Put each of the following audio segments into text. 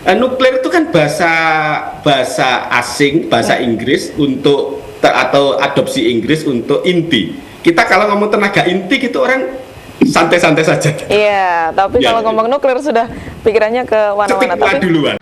Nuklir itu kan bahasa bahasa asing, bahasa Inggris untuk atau adopsi Inggris untuk inti. Kita kalau ngomong tenaga inti gitu orang santai-santai saja. Iya, tapi Ya, kalau ngomong nuklir sudah pikirannya ke mana-mana. stigma Tapi duluan.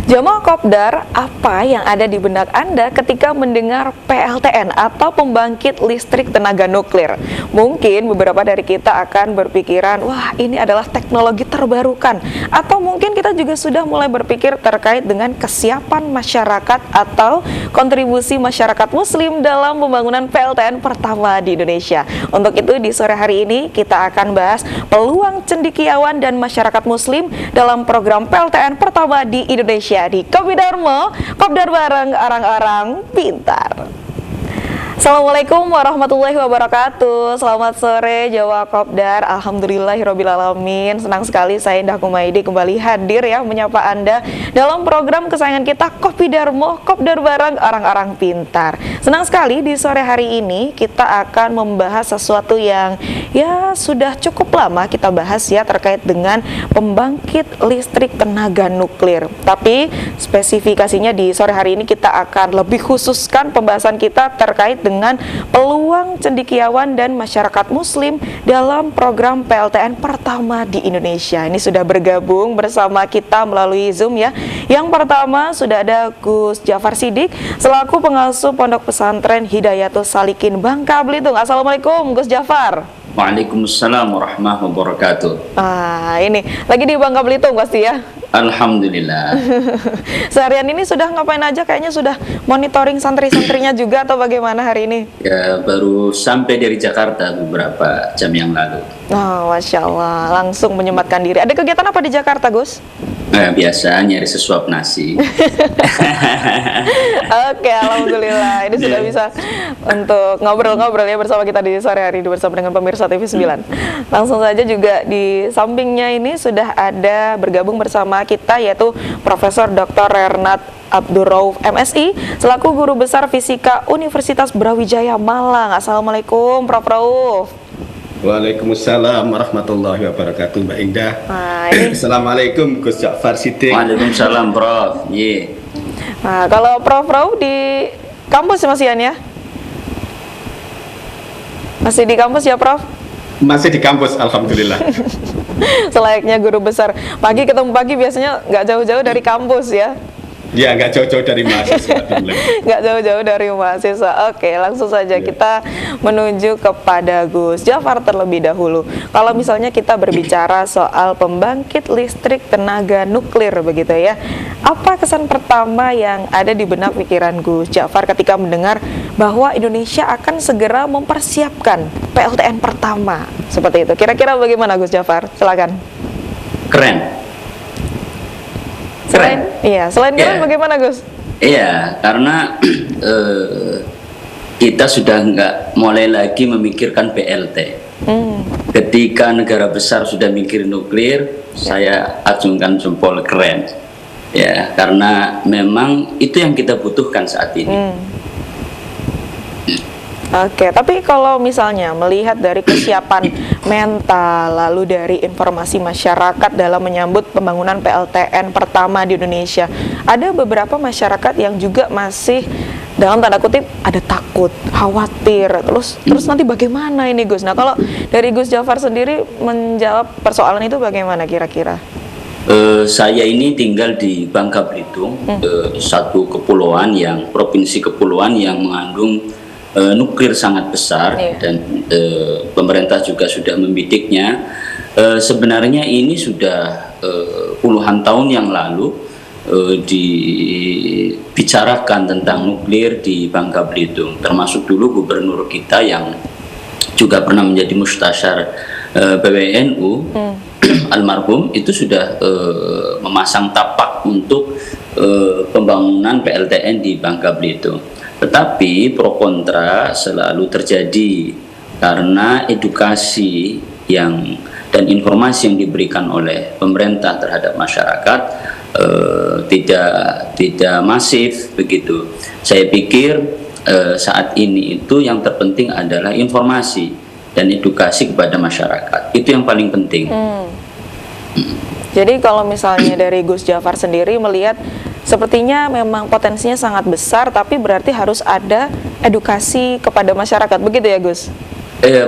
Jamaah Kopdar, apa yang ada di benak Anda ketika mendengar PLTN atau pembangkit listrik tenaga nuklir? Mungkin beberapa dari kita akan berpikiran, wah ini adalah teknologi terbarukan. Atau mungkin kita juga sudah mulai berpikir terkait dengan kesiapan masyarakat atau kontribusi masyarakat muslim dalam pembangunan PLTN pertama di Indonesia. Untuk itu di sore hari ini kita akan bahas peluang cendekiawan dan masyarakat muslim dalam program PLTN pertama di Indonesia di Kopi Darmo, Kopdar bareng orang-orang pintar. Assalamualaikum warahmatullahi wabarakatuh. Selamat sore Jawa Kopdar. Alhamdulillahirobbilalamin. Senang sekali saya Indah Kumaidi kembali hadir ya menyapa Anda dalam program kesayangan kita Kopi Darmo, Kopdar bareng orang-orang pintar. Senang sekali di sore hari ini kita akan membahas sesuatu yang ya sudah cukup lama kita bahas ya terkait dengan pembangkit listrik tenaga nuklir. Tapi spesifikasinya di sore hari ini kita akan lebih khususkan pembahasan kita terkait dengan peluang cendekiawan dan masyarakat muslim dalam program PLTN pertama di Indonesia. Ini sudah bergabung bersama kita melalui Zoom ya. Yang pertama sudah ada Gus Jafar Siddiq selaku pengasuh Pondok Pesantren Hidayatus Salikin Bangka Belitung. Assalamualaikum Gus Jafar. Waalaikumsalam warahmatullahi wabarakatuh. Ini lagi di Bangka Belitung pasti ya. Alhamdulillah. Seharian ini sudah ngapain aja? Kayaknya sudah monitoring santri-santrinya juga atau bagaimana hari ini? Ya, baru sampai dari Jakarta beberapa jam yang lalu. Masya Allah, langsung menyematkan diri. Ada kegiatan apa di Jakarta, Gus? Biasa nyari sesuap nasi. Oke, alhamdulillah. Ini sudah bisa untuk ngobrol-ngobrol ya bersama kita di sore hari ini bersama dengan pemirsa TV9. Langsung saja juga di sampingnya ini sudah ada bergabung bersama kita yaitu Profesor Dr. Renat Abdurrauf MSI selaku Guru Besar Fisika Universitas Brawijaya Malang. Assalamualaikum Prof. Rauf. Waalaikumsalam warahmatullahi wabarakatuh, Mbak Indah. Assalamualaikum Gus Jafar Siddiq. Waalaikumsalam Prof. Nah, kalau Prof. Rauf di kampus Mas Ian ya? Masih di kampus ya Prof? Masih di kampus, alhamdulillah. Selayaknya guru besar. Pagi ketemu pagi biasanya nggak jauh-jauh dari kampus ya? Ya, nggak jauh-jauh dari mahasiswa. Nggak jauh-jauh dari mahasiswa. Oke, langsung saja kita menuju kepada Gus Jafar terlebih dahulu. Kalau misalnya kita berbicara soal pembangkit listrik tenaga nuklir begitu ya, apa kesan pertama yang ada di benak pikiran Gus Jafar ketika mendengar bahwa Indonesia akan segera mempersiapkan PLTN pertama seperti itu? Kira-kira bagaimana Gus Jafar? Silakan. Keren. Selain keren bagaimana Gus? Iya, karena kita sudah nggak mulai lagi memikirkan PLT. Ketika negara besar sudah mikir nuklir, saya acungkan jempol keren. Ya, karena memang itu yang kita butuhkan saat ini. Oke, tapi kalau misalnya melihat dari kesiapan mental, lalu dari informasi masyarakat dalam menyambut pembangunan PLTN pertama di Indonesia, ada beberapa masyarakat yang juga masih dalam tanda kutip ada takut, khawatir, terus nanti bagaimana ini Gus? Nah, kalau dari Gus Jafar sendiri menjawab persoalan itu bagaimana kira-kira? Saya ini tinggal di Bangka Belitung, satu provinsi kepulauan yang mengandung nuklir sangat besar dan pemerintah juga sudah membidiknya. Sebenarnya ini sudah puluhan tahun yang lalu dibicarakan tentang nuklir di Bangka Belitung, termasuk dulu gubernur kita yang juga pernah menjadi mustasyar PBNU almarhum itu sudah memasang tapak untuk pembangunan PLTN di Bangka Belitung. Tetapi pro kontra selalu terjadi karena edukasi yang dan informasi yang diberikan oleh pemerintah terhadap masyarakat tidak masif begitu. Saya pikir saat ini itu yang terpenting adalah informasi dan edukasi kepada masyarakat. Itu yang paling penting. Jadi kalau misalnya dari Gus Jafar sendiri melihat sepertinya memang potensinya sangat besar, tapi berarti harus ada edukasi kepada masyarakat, begitu ya Gus?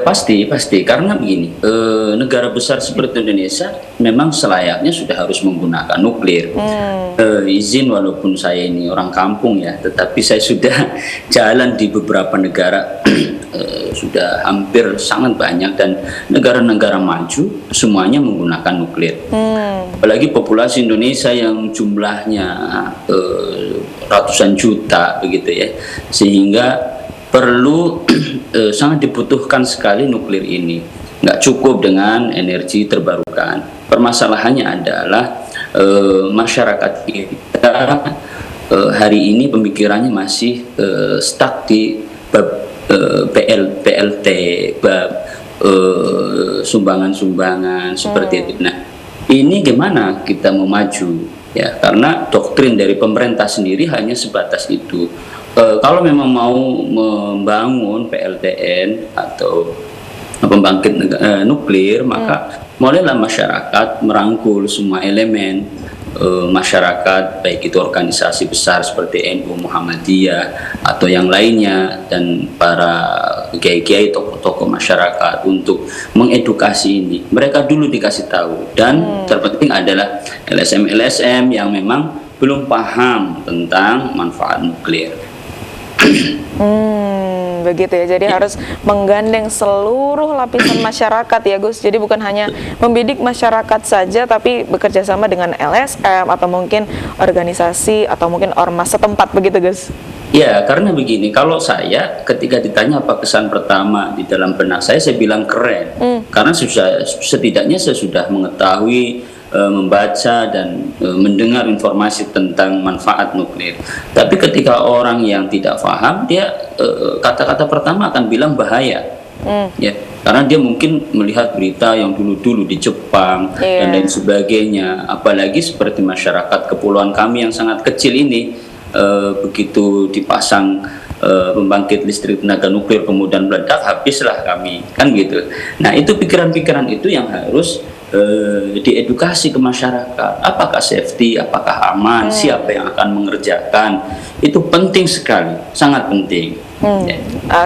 Pasti karena begini, negara besar seperti Indonesia memang selayaknya sudah harus menggunakan nuklir. Izin walaupun saya ini orang kampung ya, tetapi saya sudah jalan di beberapa negara sudah hampir sangat banyak, dan negara-negara maju semuanya menggunakan nuklir. Apalagi populasi Indonesia yang jumlahnya ratusan juta begitu ya, sehingga perlu sangat dibutuhkan sekali nuklir ini. Nggak cukup dengan energi terbarukan. Permasalahannya adalah masyarakat kita hari ini pemikirannya masih stuck di bab PLT, bab sumbangan-sumbangan seperti itu. Nah, ini gimana kita mau maju? Ya, karena doktrin dari pemerintah sendiri hanya sebatas itu. Kalau memang mau membangun PLTN atau pembangkit nuklir, maka mulailah masyarakat merangkul semua elemen masyarakat, baik itu organisasi besar seperti NU, Muhammadiyah atau yang lainnya, dan para kiai-kiai, tokoh-tokoh masyarakat untuk mengedukasi ini. Mereka dulu dikasih tahu, dan terpenting adalah LSM-LSM yang memang belum paham tentang manfaat nuklir. Begitu ya, jadi harus menggandeng seluruh lapisan masyarakat ya Gus. Jadi bukan hanya membidik masyarakat saja, tapi bekerja sama dengan LSM atau mungkin organisasi atau mungkin ormas setempat, begitu Gus. Ya, karena begini, kalau saya ketika ditanya apa kesan pertama di dalam benak saya bilang keren. Karena setidaknya saya sudah mengetahui, membaca dan mendengar informasi tentang manfaat nuklir. Tapi ketika orang yang tidak paham, dia kata-kata pertama akan bilang bahaya. Ya, karena dia mungkin melihat berita yang dulu-dulu di Jepang dan lain sebagainya. Apalagi seperti masyarakat kepulauan kami yang sangat kecil ini, begitu dipasang pembangkit listrik tenaga nuklir kemudian meledak, habislah kami, kan gitu. Nah, itu pikiran-pikiran itu yang harus diedukasi ke masyarakat. Apakah safety, apakah aman, siapa yang akan mengerjakan, itu penting sekali, sangat penting.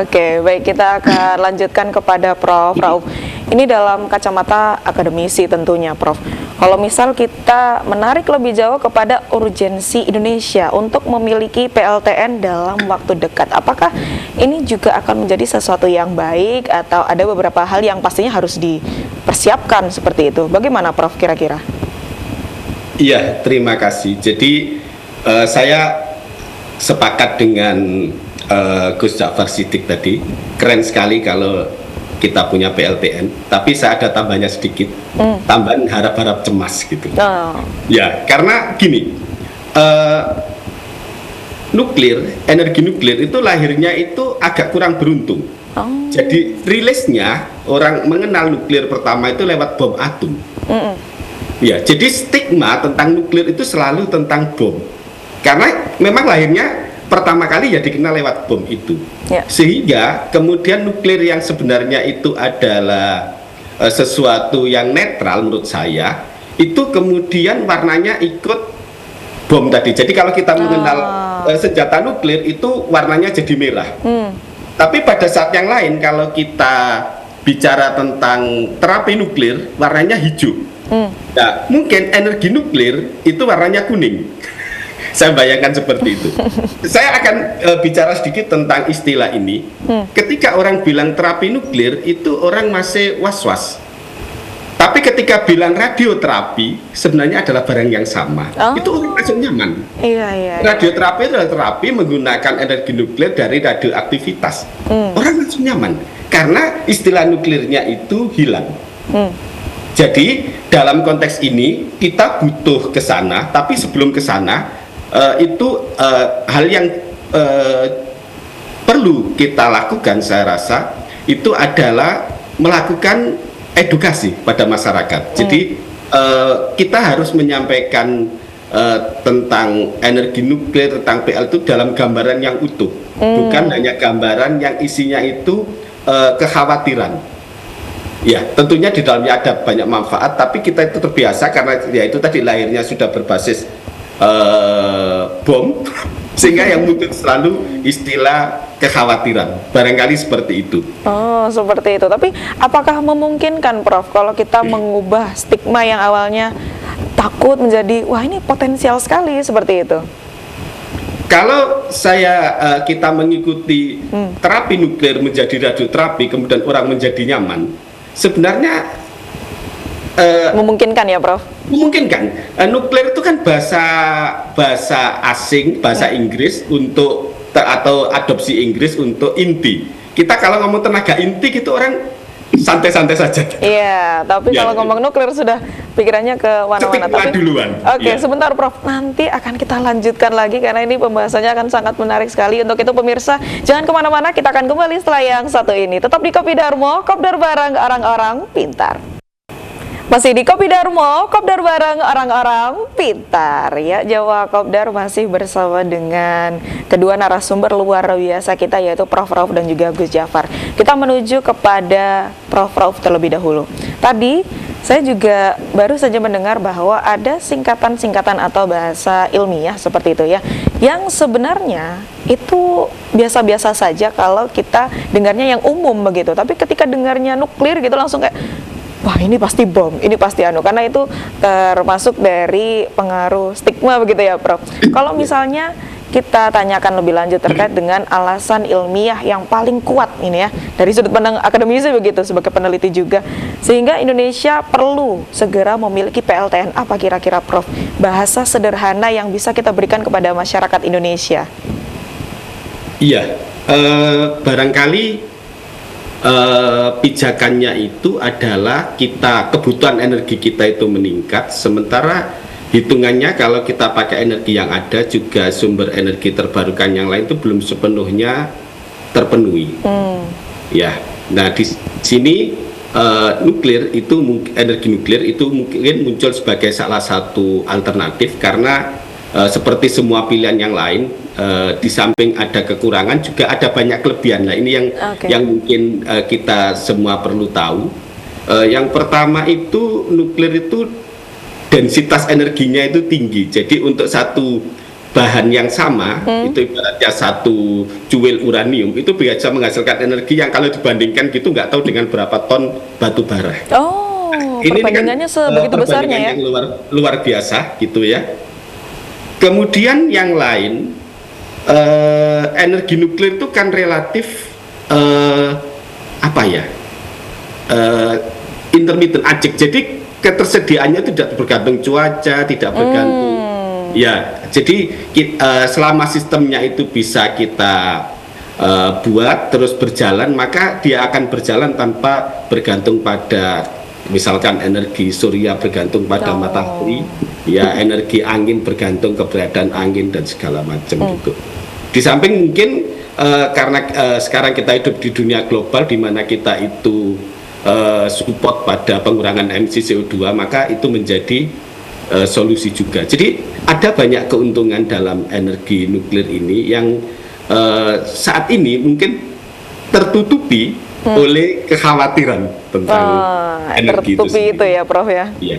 Oke, baik, kita akan lanjutkan kepada Prof. Rauf. Ini dalam kacamata akademisi tentunya, Prof. Kalau misal kita menarik lebih jauh kepada urgensi Indonesia untuk memiliki PLTN dalam waktu dekat, apakah ini juga akan menjadi sesuatu yang baik atau ada beberapa hal yang pastinya harus dipersiapkan seperti itu? Bagaimana Prof kira-kira? Iya, terima kasih. Jadi saya sepakat dengan Gus Jafar Siddiq tadi. Keren sekali kalau kita punya PLTN, tapi saya ada tambahnya sedikit, tambahan harap-harap cemas gitu. Ya, karena gini, energi nuklir itu lahirnya itu agak kurang beruntung. Jadi rilisnya orang mengenal nuklir pertama itu lewat bom atom. Ya, jadi stigma tentang nuklir itu selalu tentang bom, karena memang lahirnya pertama kali ya dikenal lewat bom itu. Sehingga kemudian nuklir yang sebenarnya itu adalah sesuatu yang netral menurut saya, itu kemudian warnanya ikut bom tadi. Jadi kalau kita mengenal senjata nuklir itu warnanya jadi merah. Tapi pada saat yang lain kalau kita bicara tentang terapi nuklir, warnanya hijau. Nah, mungkin energi nuklir itu warnanya kuning. Saya bayangkan seperti itu. Saya akan bicara sedikit tentang istilah ini. Ketika orang bilang terapi nuklir, itu orang masih was-was. Tapi ketika bilang radioterapi, sebenarnya adalah barang yang sama. Itu orang langsung nyaman. Radioterapi itu adalah terapi menggunakan energi nuklir dari radioaktivitas. Orang langsung nyaman. Karena istilah nuklirnya itu hilang. Jadi dalam konteks ini, kita butuh ke sana. Tapi sebelum ke sana, itu hal yang perlu kita lakukan, saya rasa itu adalah melakukan edukasi pada masyarakat. Jadi kita harus menyampaikan tentang energi nuklir, tentang PL itu dalam gambaran yang utuh, bukan hanya gambaran yang isinya itu kekhawatiran. Ya, tentunya di dalamnya ada banyak manfaat, tapi kita itu terbiasa karena ya itu tadi lahirnya sudah berbasis bom, sehingga yang muncul selalu istilah kekhawatiran. Barangkali seperti itu. Oh, seperti itu. Tapi apakah memungkinkan, Prof, kalau kita mengubah stigma yang awalnya takut menjadi, wah ini potensial sekali, seperti itu? Kalau kita mengikuti terapi nuklir menjadi radioterapi, kemudian orang menjadi nyaman, sebenarnya memungkinkan ya, Prof? Memungkinkan. Nuklir itu kan bahasa asing, bahasa Inggris untuk atau adopsi Inggris untuk inti. Kita kalau ngomong tenaga inti gitu orang santai-santai saja. Iya, tapi ya, kalau ngomong nuklir sudah pikirannya ke mana-mana. Tapi duluan. Oke, sebentar Prof. Nanti akan kita lanjutkan lagi karena ini pembahasannya akan sangat menarik sekali. Untuk itu pemirsa, jangan kemana-mana, kita akan kembali setelah yang satu ini. Tetap di Kopi Darmo, kopdar bareng orang-orang pintar. Masih di Kopi Darmo, kopdar bareng orang-orang pintar ya. Jawa Kopdar masih bersama dengan kedua narasumber luar biasa kita, yaitu Prof. Rauf dan juga Gus Jafar. Kita menuju kepada Prof. Rauf terlebih dahulu. Tadi saya juga baru saja mendengar bahwa ada singkatan-singkatan atau bahasa ilmiah seperti itu ya, yang sebenarnya itu biasa-biasa saja kalau kita dengarnya yang umum begitu. Tapi ketika dengarnya nuklir gitu langsung kayak, wah ini pasti bom, ini pasti karena itu termasuk dari pengaruh stigma begitu ya, Prof. Kalau misalnya kita tanyakan lebih lanjut terkait dengan alasan ilmiah yang paling kuat ini ya, dari sudut pandang akademisi begitu, sebagai peneliti juga, sehingga Indonesia perlu segera memiliki PLTN, apa kira-kira, Prof? Bahasa sederhana yang bisa kita berikan kepada masyarakat Indonesia. Iya, barangkali pijakannya itu adalah kebutuhan energi kita itu meningkat, sementara hitungannya kalau kita pakai energi yang ada juga sumber energi terbarukan yang lain itu belum sepenuhnya terpenuhi. Ya, nah di sini energi nuklir itu mungkin muncul sebagai salah satu alternatif karena seperti semua pilihan yang lain, di samping ada kekurangan juga ada banyak kelebihan. Nah ini yang mungkin kita semua perlu tahu. Yang pertama itu nuklir itu densitas energinya itu tinggi. Jadi untuk satu bahan yang sama, itu ibaratnya satu cuil uranium itu bisa menghasilkan energi yang kalau dibandingkan gitu nggak tahu dengan berapa ton batu bara. Oh, ini perbandingannya kan, sebegitu besarnya ya? Yang luar biasa gitu ya. Kemudian yang lain, energi nuklir itu kan relatif intermittent ajek. Jadi ketersediaannya tidak bergantung cuaca, tidak bergantung. Ya, jadi selama sistemnya itu bisa kita buat terus berjalan, maka dia akan berjalan tanpa bergantung pada misalkan energi surya bergantung pada matahari, ya energi angin bergantung keberadaan angin dan segala macam gitu. Di samping mungkin karena sekarang kita hidup di dunia global di mana kita itu support pada pengurangan emisi CO2, maka itu menjadi solusi juga. Jadi ada banyak keuntungan dalam energi nuklir ini yang saat ini mungkin tertutupi oleh kekhawatiran tentang energi itu ya, Prof ya. Iya.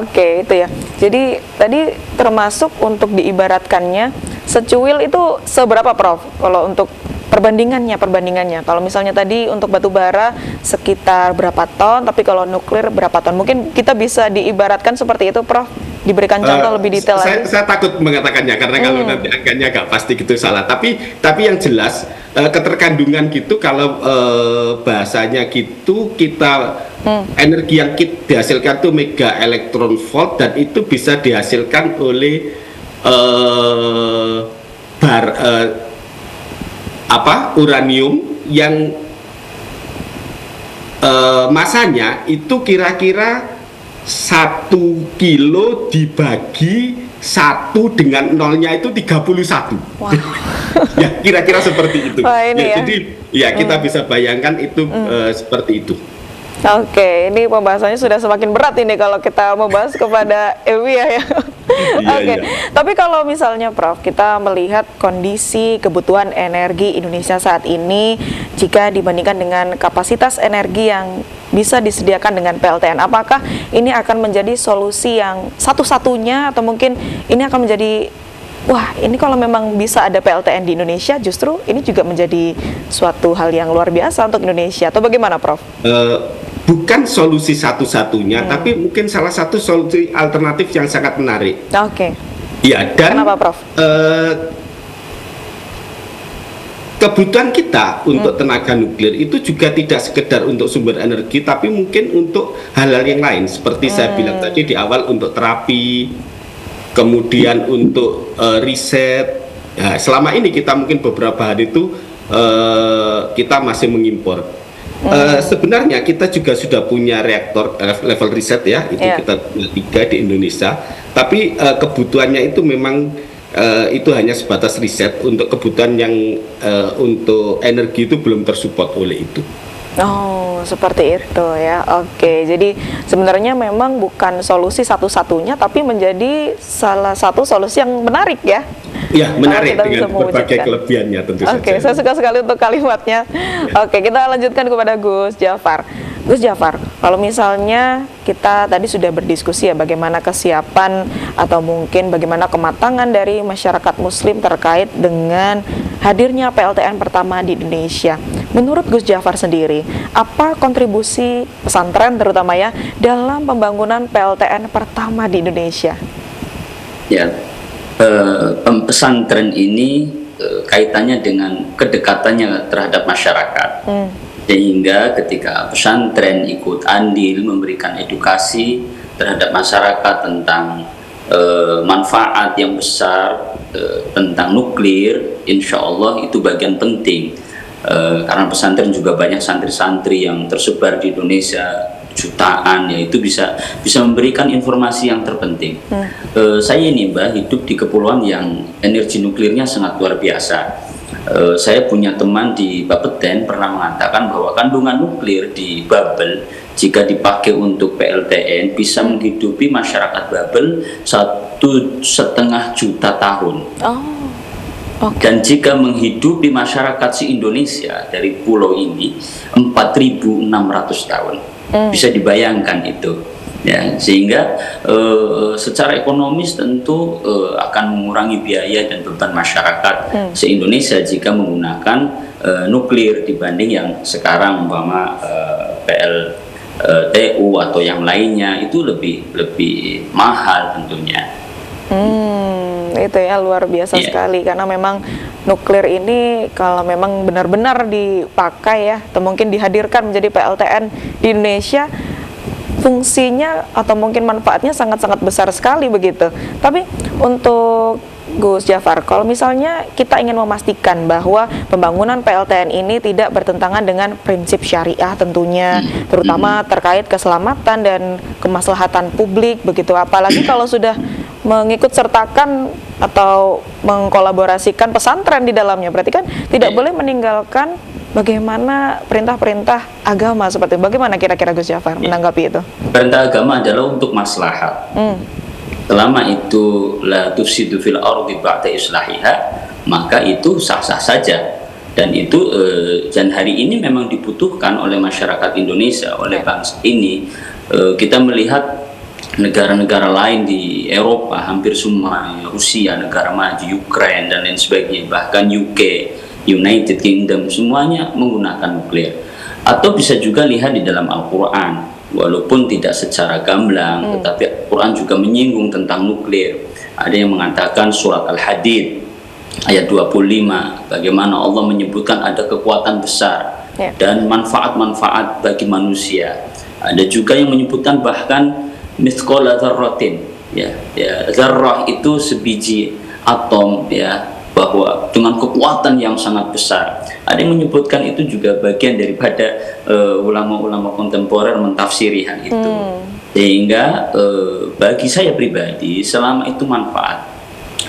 Oke, itu ya. Jadi tadi termasuk untuk diibaratkannya secuil itu seberapa, Prof? Kalau untuk perbandingannya. Kalau misalnya tadi untuk batu bara sekitar berapa ton, tapi kalau nuklir berapa ton? Mungkin kita bisa diibaratkan seperti itu, Prof. Diberikan contoh lebih detail lagi. Saya takut mengatakannya karena kalau nanti angkanya agak pasti gitu salah. Tapi yang jelas keterkandungan gitu kalau bahasanya gitu kita energi yang dihasilkan itu mega elektron volt dan itu bisa dihasilkan oleh uranium yang masanya itu kira-kira 1 kilo dibagi 1 dengan 0-nya itu 31. Wow. Ya, kira-kira seperti itu. Wah, ini ya. Jadi ya kita bisa bayangkan itu seperti itu. Oke, ini pembahasannya sudah semakin berat ini kalau kita membahas kepada Ewi ya. Oke, tapi kalau misalnya Prof, kita melihat kondisi kebutuhan energi Indonesia saat ini jika dibandingkan dengan kapasitas energi yang bisa disediakan dengan PLTN, apakah ini akan menjadi solusi yang satu-satunya atau mungkin ini akan menjadi wah, ini kalau memang bisa ada PLTN di Indonesia, justru ini juga menjadi suatu hal yang luar biasa untuk Indonesia, atau bagaimana, Prof? Bukan solusi satu-satunya, tapi mungkin salah satu solusi alternatif yang sangat menarik. Oke. Ya, dan kenapa, Prof? Kebutuhan kita untuk tenaga nuklir itu juga tidak sekedar untuk sumber energi, tapi mungkin untuk hal-hal yang lain, seperti saya bilang tadi di awal, untuk terapi, kemudian untuk riset. Ya, selama ini kita mungkin beberapa hari itu kita masih mengimpor. Sebenarnya kita juga sudah punya reaktor level riset ya, itu kita punya 3 di Indonesia. Tapi kebutuhannya itu memang itu hanya sebatas riset. Untuk kebutuhan yang untuk energi itu belum tersupport oleh itu. Oh, seperti itu ya. Oke, jadi sebenarnya memang bukan solusi satu-satunya, tapi menjadi salah satu solusi yang menarik ya. Ya, menarik dengan berbagai kelebihannya tentu saja. Oke, saya suka sekali untuk kalimatnya. Oke, kita lanjutkan kepada Gus Jafar. Gus Jafar, kalau misalnya kita tadi sudah berdiskusi ya bagaimana kesiapan atau mungkin bagaimana kematangan dari masyarakat muslim terkait dengan hadirnya PLTN pertama di Indonesia. Menurut Gus Jafar sendiri, apa kontribusi pesantren terutama ya dalam pembangunan PLTN pertama di Indonesia? Ya, pesantren ini kaitannya dengan kedekatannya terhadap masyarakat. Sehingga ketika pesantren ikut andil memberikan edukasi terhadap masyarakat tentang manfaat yang besar tentang nuklir, insya Allah itu bagian penting. Karena pesantren juga banyak santri-santri yang tersebar di Indonesia jutaan, ya itu bisa memberikan informasi yang terpenting. Saya ini Mbak hidup di kepulauan yang energi nuklirnya sangat luar biasa. Saya punya teman di Bapeten pernah mengatakan bahwa kandungan nuklir di Babel jika dipakai untuk PLTN bisa menghidupi masyarakat Babel 1,5 juta tahun. Dan jika menghidupi masyarakat se-Indonesia dari pulau ini 4.600 tahun. Bisa dibayangkan itu. Ya, sehingga secara ekonomis tentu akan mengurangi biaya dan beban masyarakat se-Indonesia jika menggunakan nuklir dibanding yang sekarang umpama PLTU atau yang lainnya itu lebih mahal tentunya. Itu ya luar biasa sekali, karena memang nuklir ini kalau memang benar-benar dipakai ya atau mungkin dihadirkan menjadi PLTN di Indonesia, fungsinya atau mungkin manfaatnya sangat-sangat besar sekali begitu. Tapi untuk Gus Jafar, kalau misalnya kita ingin memastikan bahwa pembangunan PLTN ini tidak bertentangan dengan prinsip syariah tentunya, terutama terkait keselamatan dan kemaslahatan publik begitu, apalagi kalau sudah mengikut sertakan atau mengkolaborasikan pesantren di dalamnya, berarti kan tidak boleh meninggalkan bagaimana perintah-perintah agama seperti itu. Bagaimana kira-kira Gus Jafar menanggapi itu? Perintah agama adalah untuk maslahat. Selama itu la tufsidu fil ardi ba'da islahiha, maka itu sah-sah saja. Dan itu dan hari ini memang dibutuhkan oleh masyarakat Indonesia, oleh bangsa ini. Kita melihat negara-negara lain di Eropa hampir semua, Rusia, negara maju, Ukraina dan lain sebagainya, bahkan UK, United Kingdom, semuanya menggunakan nuklir. Atau bisa juga lihat di dalam Al-Quran, walaupun tidak secara gamblang, tetapi Al-Quran juga menyinggung tentang nuklir. Ada yang mengatakan surat Al-Hadid ayat 25, bagaimana Allah menyebutkan ada kekuatan besar dan manfaat-manfaat bagi manusia. Ada juga yang menyebutkan bahkan mithqala dzarratin, zarrah itu sebiji atom, bahwa dengan kekuatan yang sangat besar. Ada yang menyebutkan itu juga bagian daripada ulama-ulama kontemporer mentafsiri hal itu. Sehingga bagi saya pribadi, selama itu manfaat,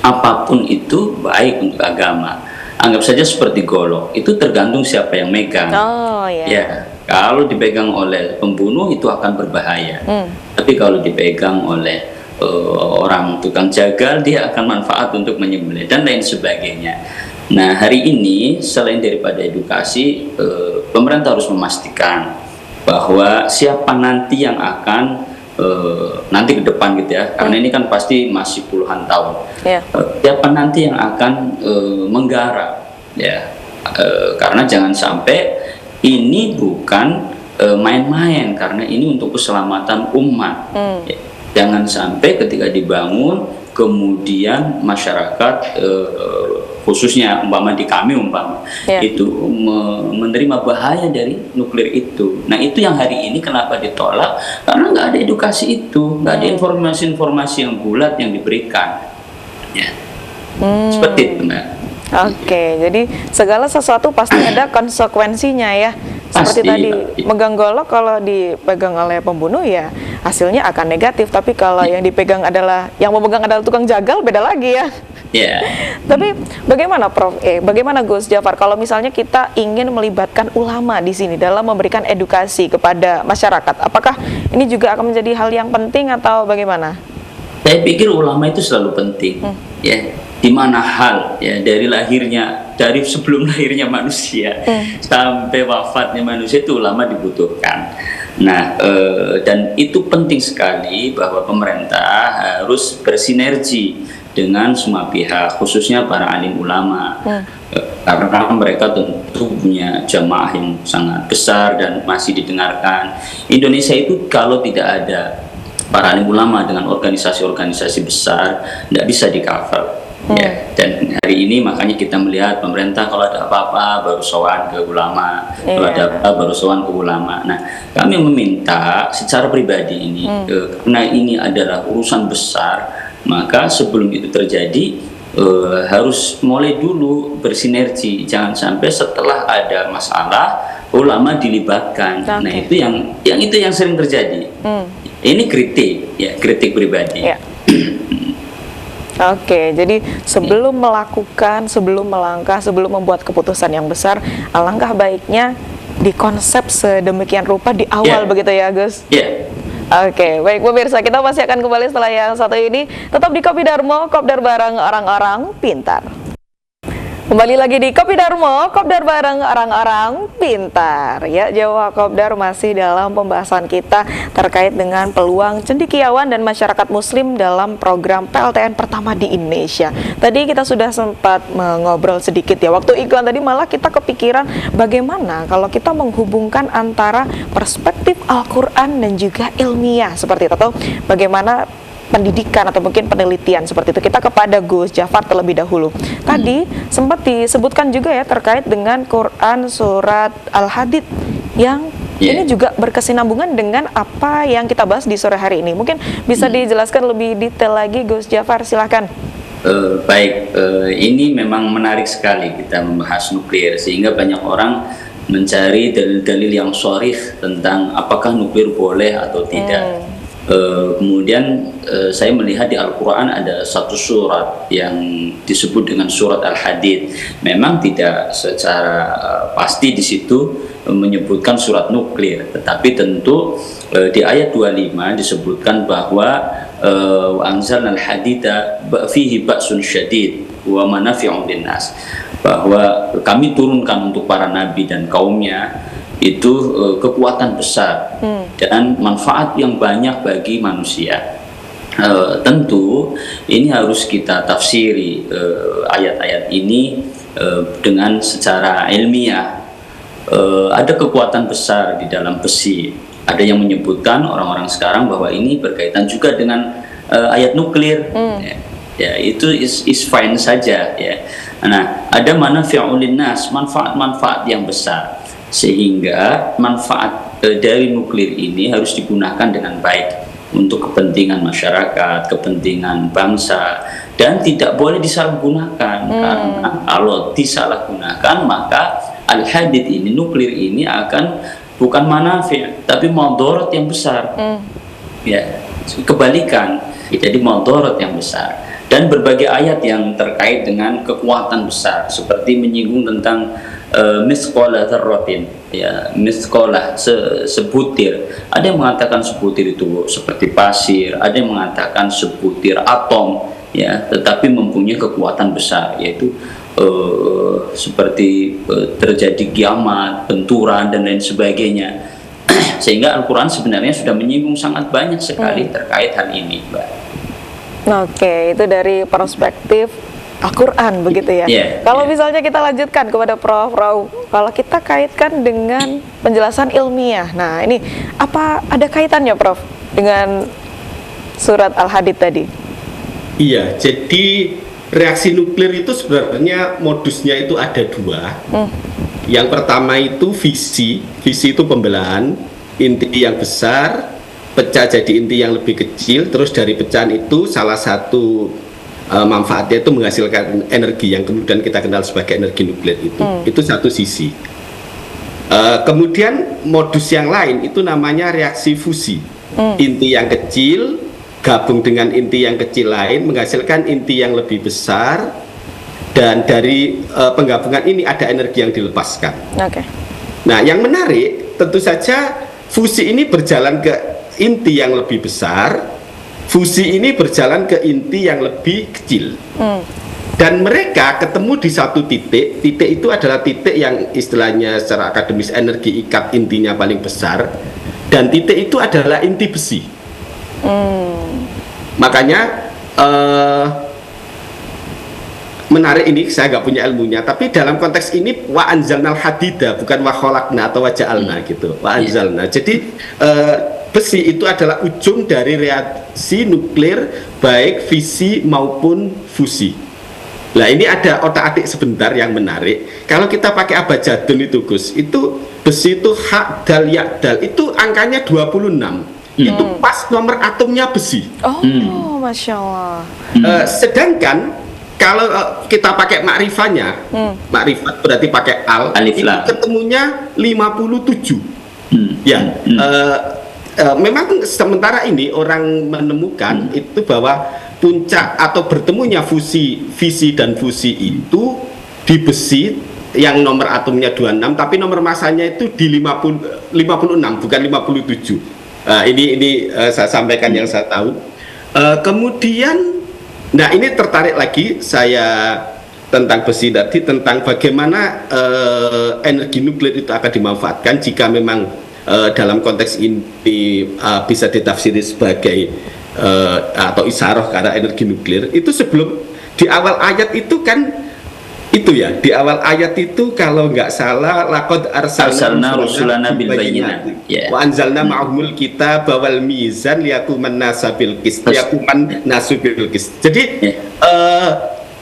apapun itu baik untuk agama. Anggap saja seperti golok, itu tergantung siapa yang megang. Oh ya. Ya, kalau dipegang oleh pembunuh itu akan berbahaya. Tapi kalau dipegang oleh orang tukang jagal, dia akan manfaat untuk menyembelih dan lain sebagainya. Nah, hari ini selain daripada edukasi, pemerintah harus memastikan bahwa siapa nanti yang akan nanti ke depan gitu ya, karena ini kan pasti masih puluhan tahun. Siapa nanti yang akan menggarap ya, karena jangan sampai ini bukan main-main, karena ini untuk keselamatan umat. Ya, jangan sampai ketika dibangun kemudian masyarakat khususnya umpama di kami itu menerima bahaya dari nuklir itu. Nah, itu yang hari ini kenapa ditolak, karena nggak ada edukasi itu, nggak ada informasi-informasi yang bulat yang diberikan ya. Seperti itu, Mbak. Oke, jadi segala sesuatu pasti ada konsekuensinya ya. Seperti Pasti, tadi, pasti. megang golok kalau dipegang oleh pembunuh ya hasilnya akan negatif. Tapi kalau yang dipegang adalah, yang memegang adalah tukang jagal, beda lagi ya. Ya. Tapi bagaimana Prof? Bagaimana Gus Jafar kalau misalnya kita ingin melibatkan ulama di sini dalam memberikan edukasi kepada masyarakat? Apakah ini juga akan menjadi hal yang penting atau bagaimana? Saya pikir ulama itu selalu penting, ya. Di mana hal ya, dari sebelum lahirnya manusia sampai wafatnya manusia itu ulama dibutuhkan. Nah, dan itu penting sekali bahwa pemerintah harus bersinergi dengan semua pihak, khususnya para alim ulama, karena mereka tentu punya jamaah yang sangat besar dan masih didengarkan. Indonesia itu kalau tidak ada para alim ulama dengan organisasi-organisasi besar, tidak bisa di-cover. Ya, dan hari ini makanya kita melihat pemerintah kalau ada apa-apa baru sowan ke ulama, kalau ada apa baru sowan ke ulama. Nah, kami meminta secara pribadi ini, karena ini adalah urusan besar, maka sebelum itu terjadi harus mulai dulu bersinergi. Jangan sampai setelah ada masalah ulama dilibatkan. Nah, itu yang sering terjadi. Ini kritik pribadi. Oke, jadi sebelum melakukan, sebelum melangkah, sebelum membuat keputusan yang besar, alangkah baiknya dikonsep sedemikian rupa di awal begitu ya Gus? Oke, baik pemirsa, kita masih akan kembali setelah yang satu ini. Tetap di Kopi Darmo, Kopdar bareng orang-orang pintar. Kembali lagi di Kopi Darmo, Kopdar bareng orang-orang pintar. Ya, Jawa Kopdar masih dalam pembahasan kita terkait dengan peluang cendekiawan dan masyarakat muslim dalam program PLTN pertama di Indonesia. Tadi kita sudah sempat mengobrol sedikit ya, waktu iklan tadi malah kita kepikiran bagaimana kalau kita menghubungkan antara perspektif Al-Quran dan juga ilmiah seperti itu, atau bagaimana pendidikan atau mungkin penelitian seperti itu. Kita kepada Gus Jafar terlebih dahulu. Tadi sempat disebutkan juga ya terkait dengan Quran surat Al-Hadid yang ini juga berkesinambungan dengan apa yang kita bahas di sore hari ini. Mungkin bisa dijelaskan lebih detail lagi Gus Jafar, silahkan. Baik, ini memang menarik sekali kita membahas nuklir, sehingga banyak orang mencari dalil-dalil yang sharih tentang apakah nuklir boleh atau tidak. Kemudian saya melihat di Al-Quran ada satu surat yang disebut dengan surat Al-Hadid. Memang tidak secara pasti di situ menyebutkan surat nuklir, tetapi tentu di ayat 25 disebutkan bahwa wa anzalna al-hadida fihi ba'sun syadid wa manafi'un linnas, bahwa kami turunkan untuk para nabi dan kaumnya itu kekuatan besar dan manfaat yang banyak bagi manusia. Tentu ini harus kita tafsiri ayat-ayat ini dengan secara ilmiah. Ada kekuatan besar di dalam besi. Ada yang menyebutkan orang-orang sekarang bahwa ini berkaitan juga dengan ayat nuklir. Ya, itu is fine saja ya. Nah, ada manafi'un linnas, manfaat-manfaat yang besar, sehingga manfaat dari nuklir ini harus digunakan dengan baik untuk kepentingan masyarakat, kepentingan bangsa, dan tidak boleh disalahgunakan. Karena kalau disalahgunakan maka Al-Hadid ini, nuklir ini akan bukan manafi' tapi madarat yang besar. ya kebalikan, jadi mudarat yang besar. Dan berbagai ayat yang terkait dengan kekuatan besar seperti menyinggung tentang misqala dzarratin, ya misqala sebutir. Ada yang mengatakan sebutir itu seperti pasir, ada yang mengatakan sebutir atom, ya, tetapi mempunyai kekuatan besar, yaitu seperti terjadi kiamat, benturan dan lain sebagainya. Sehingga Al-Quran sebenarnya sudah menyinggung sangat banyak sekali terkait hal ini, Mbak. Oke, itu dari perspektif Al-Quran begitu ya. Kalau misalnya kita lanjutkan kepada Prof. Rauf, kalau kita kaitkan dengan penjelasan ilmiah, nah ini apa ada kaitannya Prof dengan surat Al-Hadid tadi? Iya, jadi reaksi nuklir itu sebenarnya modusnya itu ada dua. Yang pertama itu fisi itu pembelahan, inti yang besar pecah jadi inti yang lebih kecil, terus dari pecahan itu salah satu manfaatnya itu menghasilkan energi yang kemudian kita kenal sebagai energi nuklir itu satu sisi. Kemudian modus yang lain itu namanya reaksi fusi, inti yang kecil gabung dengan inti yang kecil lain menghasilkan inti yang lebih besar, dan dari penggabungan ini ada energi yang dilepaskan. Nah, yang menarik tentu saja fusi ini berjalan ke inti yang lebih besar, fusi ini berjalan ke inti yang lebih kecil, dan mereka ketemu di satu titik. Titik itu adalah titik yang istilahnya secara akademis energi ikat intinya paling besar, dan titik itu adalah inti besi. Makanya menarik ini, saya nggak punya ilmunya, tapi dalam konteks ini wa anzalnal hadida, bukan wa khalaqna atau wa ja'alna gitu, wa anzalna. Jadi besi itu adalah ujung dari reaksi nuklir baik fisi maupun fusi. Nah, ini ada otak-atik sebentar yang menarik. Kalau kita pakai abjadun itu Gus, itu besi itu hak dal ya dal itu angkanya 26. Itu pas nomor atomnya besi. Masya Allah. Sedangkan kalau kita pakai makrifahnya, makrifat berarti pakai alif lam, ketemunya 57. Memang sementara ini orang menemukan itu bahwa puncak atau bertemunya fisi dan fusi itu di besi yang nomor atomnya 26, tapi nomor masanya itu di 56 bukan 57. Ini saya sampaikan yang saya tahu. Kemudian nah, ini tertarik lagi saya tentang besi tadi, tentang bagaimana energi nuklir itu akan dimanfaatkan jika memang dalam konteks ini bisa ditafsiri sebagai atau isyarah karena energi nuklir. Itu sebelum di awal ayat itu kan itu ya, di awal ayat itu kalau nggak salah laqad arsalna rusulana bil bayyinat wa anzalna ma'ahumul kitaba wal mizan liyaquman nasu bil qist.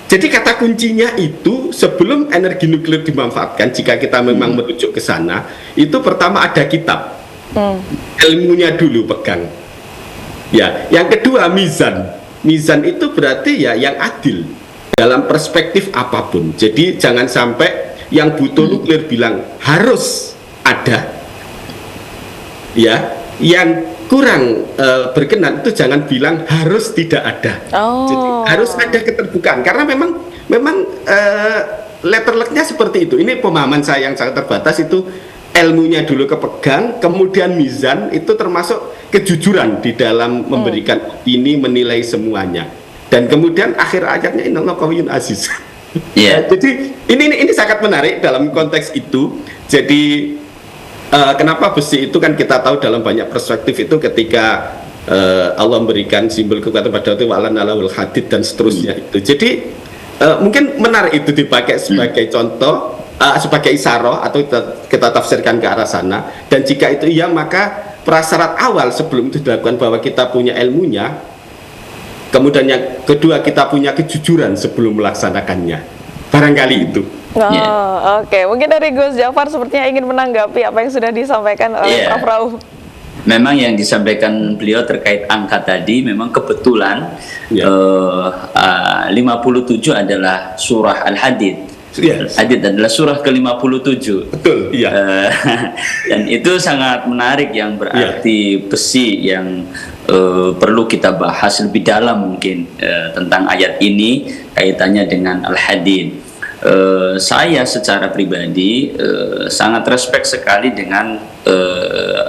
Jadi kata kuncinya itu sebelum energi nuklir dimanfaatkan, jika kita memang merujuk ke sana, itu pertama ada kitab, ilmunya dulu pegang. Ya, yang kedua mizan. Mizan itu berarti ya yang adil dalam perspektif apapun. Jadi jangan sampai yang butuh nuklir bilang harus ada, ya. Yang kurang berkenan itu jangan bilang harus tidak ada. Jadi harus ada keterbukaan, karena memang letter luck-nya seperti itu. Ini pemahaman saya yang sangat terbatas, itu ilmunya dulu kepegang, kemudian mizan itu termasuk kejujuran di dalam memberikan opini, menilai semuanya. Dan kemudian akhir ayatnya innallaha qawiyyun aziz. Jadi ini sangat menarik dalam konteks itu. Jadi kenapa besi itu kan kita tahu dalam banyak perspektif itu ketika Allah memberikan simbol kekuatan pada waktu wa'lanalahul hadid dan seterusnya itu. Jadi mungkin menarik itu dipakai sebagai contoh, sebagai isyarah atau kita tafsirkan ke arah sana. Dan jika itu iya, maka prasyarat awal sebelum itu dilakukan bahwa kita punya ilmunya. Kemudian yang kedua, kita punya kejujuran sebelum melaksanakannya. Barangkali itu. Oke. Mungkin dari Gus Jafar sepertinya ingin menanggapi apa yang sudah disampaikan oleh Prof. Rauf. Memang yang disampaikan beliau terkait angka tadi memang kebetulan 57 adalah surah Al-Hadid. Hadid adalah surah ke-57. Betul, iya. Dan itu sangat menarik, yang berarti besi yang perlu kita bahas lebih dalam mungkin tentang ayat ini kaitannya dengan Al-Hadid. Saya secara pribadi sangat respect sekali dengan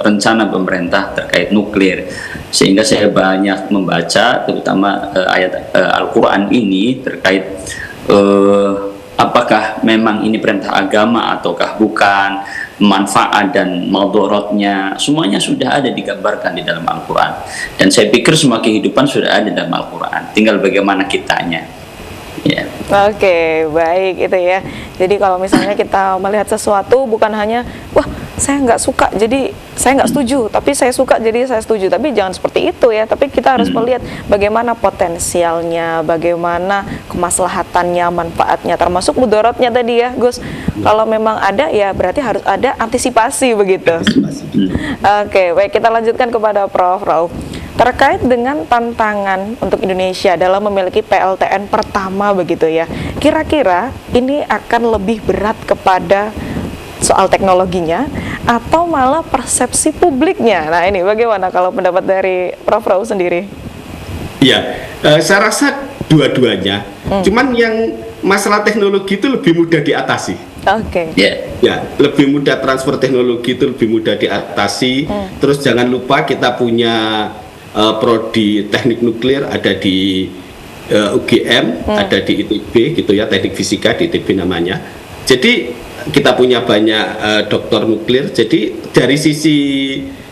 rencana pemerintah terkait nuklir, sehingga saya banyak membaca terutama ayat Al-Quran ini terkait apakah memang ini perintah agama ataukah bukan, manfaat dan madorotnya semuanya sudah ada digambarkan di dalam Al-Quran, dan saya pikir semua kehidupan sudah ada dalam Al-Quran, tinggal bagaimana kitanya. Ya. Oke, baik itu ya. Jadi kalau misalnya kita melihat sesuatu bukan hanya wah saya nggak suka jadi saya nggak setuju, tapi saya suka jadi saya setuju, tapi jangan seperti itu ya. Tapi kita harus melihat bagaimana potensialnya, bagaimana kemaslahatannya, manfaatnya, termasuk mudaratnya tadi ya Gus. Kalau memang ada ya berarti harus ada antisipasi begitu. Oke, baik, kita lanjutkan kepada Prof. Rauf. Terkait dengan tantangan untuk Indonesia dalam memiliki PLTN pertama begitu ya, kira-kira ini akan lebih berat kepada soal teknologinya atau malah persepsi publiknya? Nah ini bagaimana kalau pendapat dari Prof. Rauf sendiri? Ya, saya rasa dua-duanya. Cuman yang masalah teknologi itu lebih mudah diatasi. Oke. Ya, lebih mudah, transfer teknologi itu lebih mudah diatasi. Terus jangan lupa kita punya prodi teknik nuklir ada di UGM, ada di ITB gitu ya, teknik fisika di ITB namanya. Jadi kita punya banyak doktor nuklir. Jadi dari sisi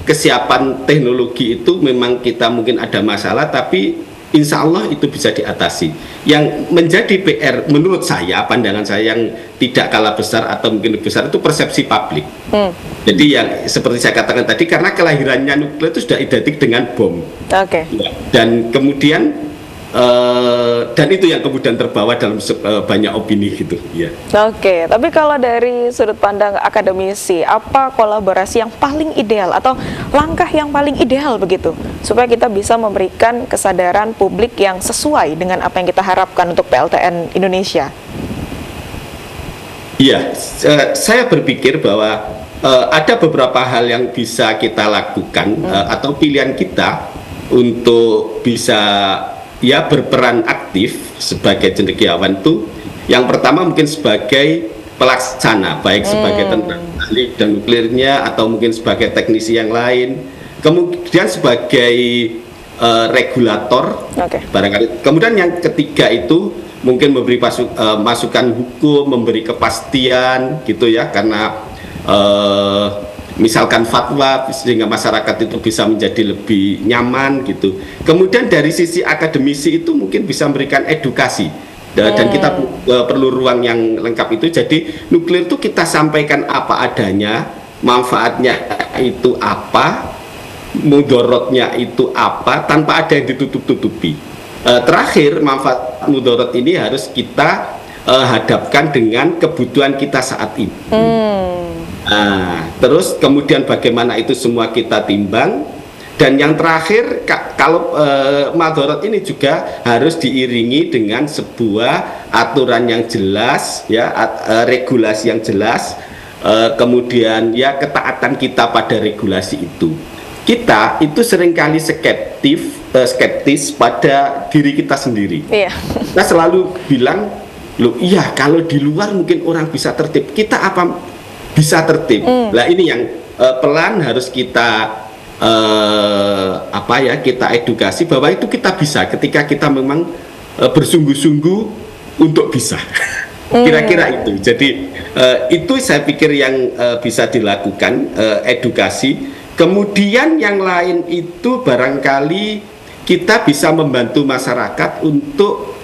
kesiapan teknologi itu memang kita mungkin ada masalah, tapi insya Allah itu bisa diatasi. Yang menjadi PR menurut saya, pandangan saya yang tidak kalah besar atau mungkin lebih besar itu persepsi publik. Jadi yang seperti saya katakan tadi, karena kelahirannya nuklir itu sudah identik dengan bom. Oke. Ya, dan kemudian dan itu yang kemudian terbawa dalam banyak opini gitu ya. Oke, tapi kalau dari sudut pandang akademisi, apa kolaborasi yang paling ideal atau langkah yang paling ideal begitu supaya kita bisa memberikan kesadaran publik yang sesuai dengan apa yang kita harapkan untuk PLTN Indonesia? Iya, saya berpikir bahwa ada beberapa hal yang bisa kita lakukan atau pilihan kita untuk bisa ya berperan aktif sebagai cendekiawan itu. Yang pertama mungkin sebagai pelaksana, baik sebagai tentang ahli dan nuklirnya atau mungkin sebagai teknisi yang lain, kemudian sebagai regulator barangkali. Kemudian yang ketiga itu mungkin memberi masukan hukum, memberi kepastian gitu ya, karena misalkan fatwa sehingga masyarakat itu bisa menjadi lebih nyaman gitu. Kemudian dari sisi akademisi itu mungkin bisa memberikan edukasi dan kita perlu ruang yang lengkap itu. Jadi nuklir itu kita sampaikan apa adanya, manfaatnya itu apa, mudorotnya itu apa, tanpa ada yang ditutup-tutupi. Terakhir, manfaat mudorot ini harus kita hadapkan dengan kebutuhan kita saat ini. Terus kemudian bagaimana itu semua kita timbang, dan yang terakhir kalau madorot ini juga harus diiringi dengan sebuah aturan yang jelas ya, regulasi yang jelas, kemudian ya ketaatan kita pada regulasi itu. Kita itu seringkali skeptis pada diri kita sendiri. Kita selalu bilang, loh iya kalau di luar mungkin orang bisa tertib, kita apa bisa tertib. Nah ini yang pelan harus kita kita edukasi bahwa itu kita bisa ketika kita memang bersungguh-sungguh untuk bisa. Kira-kira itu. Jadi itu saya pikir yang bisa dilakukan, edukasi. Kemudian yang lain itu barangkali kita bisa membantu masyarakat untuk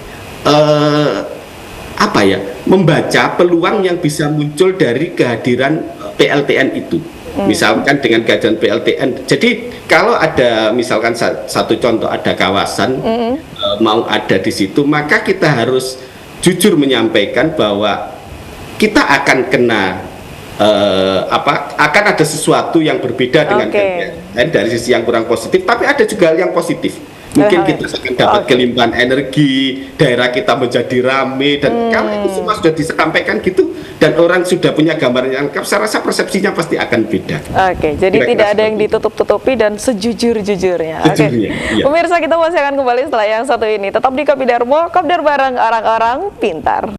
membaca peluang yang bisa muncul dari kehadiran PLTN itu. Misalkan dengan kehadiran PLTN, jadi kalau ada misalkan satu contoh, ada kawasan mau ada di situ, maka kita harus jujur menyampaikan bahwa kita akan kena akan ada sesuatu yang berbeda dengan PLTN dari sisi yang kurang positif, tapi ada juga yang positif. mungkin kita akan dapat kelimpahan energi, daerah kita menjadi ramai, dan kalau itu semua sudah disampaikan gitu dan orang sudah punya gambaran yang lengkap, saya rasa persepsinya pasti akan beda. Jadi kira-kira tidak ada yang ditutup-tutupi dan sejujur-jujurnya. Iya. Pemirsa, kita masih akan kembali setelah yang satu ini. Tetap di Kopi Darmo, kopdar bareng orang-orang pintar.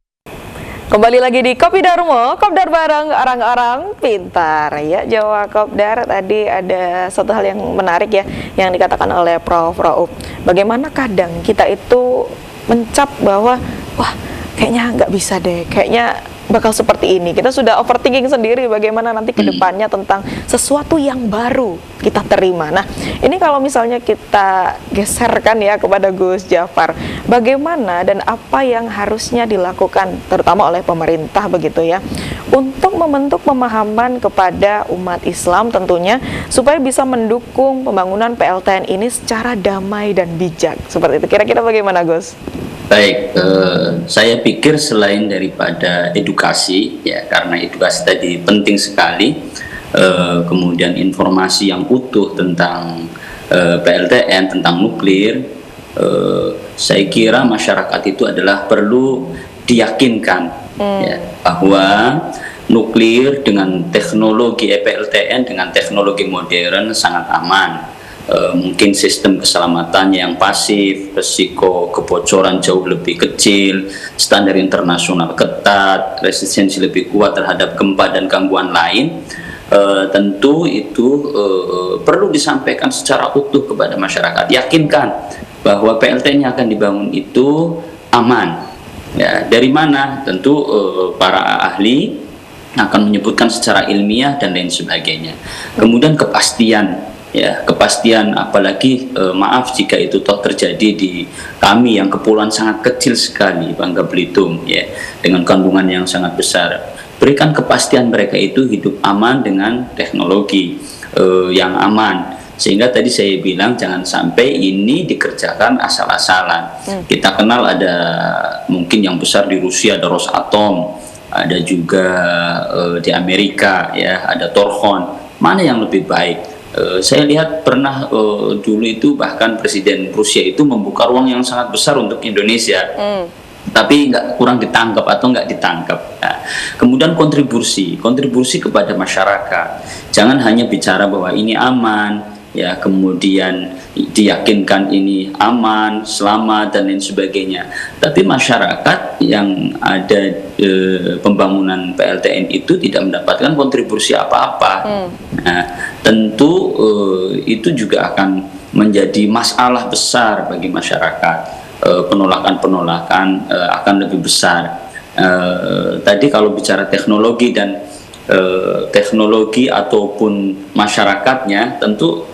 Kembali lagi di Kopi Darmo, kopdar bareng orang-orang pintar. Ya, Jawa Kopdar, tadi ada satu hal yang menarik ya, yang dikatakan oleh Prof. Rauf. Bagaimana kadang kita itu mencap bahwa, wah kayaknya nggak bisa deh, kayaknya bakal seperti ini. Kita sudah overthinking sendiri bagaimana nanti ke depannya tentang sesuatu yang baru kita terima. Nah, ini kalau misalnya kita geserkan ya kepada Gus Jafar, bagaimana dan apa yang harusnya dilakukan terutama oleh pemerintah begitu ya, untuk membentuk pemahaman kepada umat Islam tentunya supaya bisa mendukung pembangunan PLTN ini secara damai dan bijak. Seperti itu. Kira-kira bagaimana, Gus? Baik, saya pikir selain daripada edukasi, ya karena edukasi tadi penting sekali, kemudian informasi yang utuh tentang PLTN, tentang nuklir, saya kira masyarakat itu adalah perlu diyakinkan ya, bahwa nuklir dengan teknologi PLTN, dengan teknologi modern sangat aman. Mungkin sistem keselamatannya yang pasif, risiko kebocoran jauh lebih kecil, standar internasional ketat, resistensi lebih kuat terhadap gempa dan gangguan lain. Tentu itu perlu disampaikan secara utuh kepada masyarakat. Yakinkan bahwa PLTN yang akan dibangun itu aman. Ya, dari mana? Tentu para ahli akan menyebutkan secara ilmiah dan lain sebagainya. Kemudian kepastian. Ya, kepastian, apalagi maaf jika itu toh terjadi di kami yang kepulauan sangat kecil sekali, Bangka Belitung ya, dengan kandungan yang sangat besar. Berikan kepastian mereka itu hidup aman dengan teknologi yang aman. Sehingga tadi saya bilang jangan sampai ini dikerjakan asal-asalan. Kita kenal ada mungkin yang besar di Rusia ada Rosatom, ada juga di Amerika ya ada Torkhon. Mana yang lebih baik? Saya lihat pernah dulu itu bahkan Presiden Rusia itu membuka ruang yang sangat besar untuk Indonesia, tapi kurang ditangkap atau nggak ditangkap. Nah, kemudian kontribusi kepada masyarakat, jangan hanya bicara bahwa ini aman, ya kemudian diyakinkan ini aman, selamat dan lain sebagainya. Tapi masyarakat yang ada pembangunan PLTN itu tidak mendapatkan kontribusi apa-apa. Nah, tentu itu juga akan menjadi masalah besar bagi masyarakat. Penolakan-penolakan akan lebih besar. Tadi kalau bicara teknologi dan teknologi ataupun masyarakatnya, tentu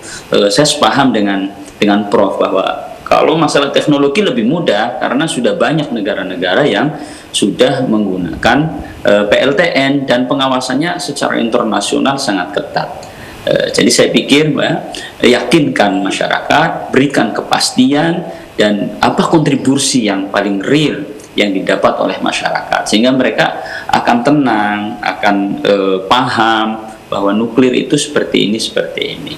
saya sepaham dengan Prof bahwa kalau masalah teknologi lebih mudah karena sudah banyak negara-negara yang sudah menggunakan PLTN dan pengawasannya secara internasional sangat ketat. Jadi saya pikir yakinkan masyarakat, berikan kepastian dan apa kontribusi yang paling real yang didapat oleh masyarakat sehingga mereka akan tenang, akan paham bahwa nuklir itu seperti ini.